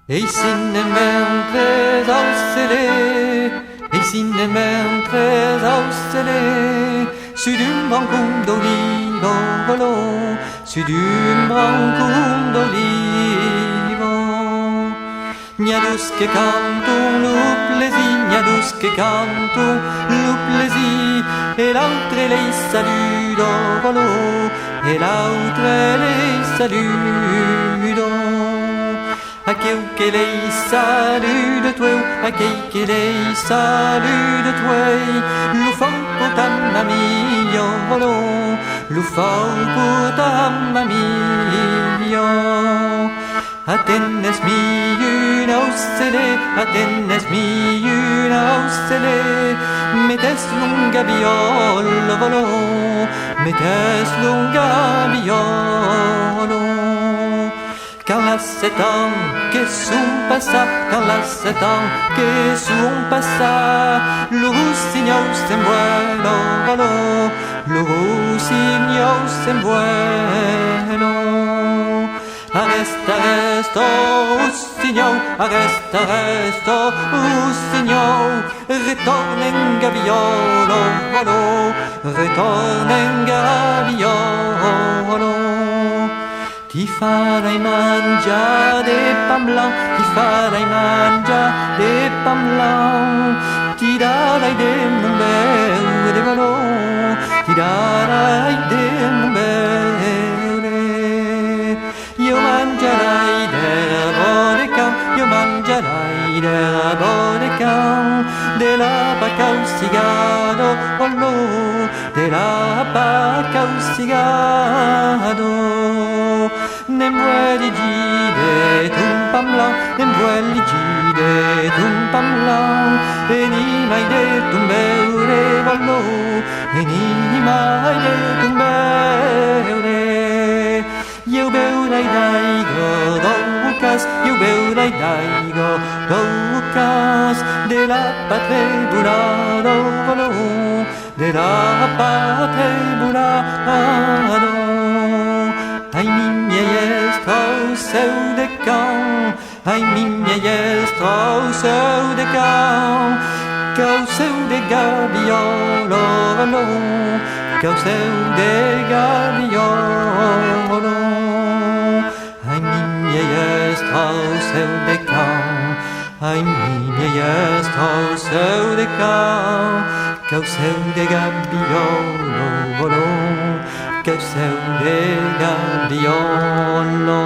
Et sin en mentres ausele, et sin en mentres ausele, sud un brancum d'olivo volo, sud un brancum d'olivo. Gnadus che cantum lu plesi, gnadus che cantum lu plesi, et l'autre les saludo volo, et l'autre les saludo. A quel les salut de toi, a quel les salut de toi, lu fort pour ta mamie, volo, lu fort pour ta mamie. Atenes mi une ausele, atenes mi une ausele, mettes lunga violo volo, mettes lunga violo. Car là c'est temps que son passa, car là c'est temps que son passa, le roussigno s'envuelo volo, le roussigno s'envuelo. Arresta, arresta, roussigno, arresta, arresta, roussigno, ritorna in gaviolo volo, ritorna in gaviolo. Ti farai mangiare des pains blancs, ti farai mangiare des pains blancs, ti darai des mumbere de volo, ti darai des mumbere. Io mangerai d'erba de can, io mangerai d'erba de can, della bacausigado, volo, della bacausigado. Nem vuoi gide tum pam blanc, nem vuoi gide tum pam blanc, e ni mai de tum beure vallo, e ni mai de tum beure. Eu beurai daigo doucas, eu beurai daigo doucas, de la patre burado vallo, de la patre burado. Ai mi miei strausseu de can, ai mi miei strausseu de can, causeu de gaviolo volo, causeu de gaviolo. Ai mi miei strausseu de can, ai mi miei strausseu de can, causeu de gaviolo volo, causeu de gaviolo.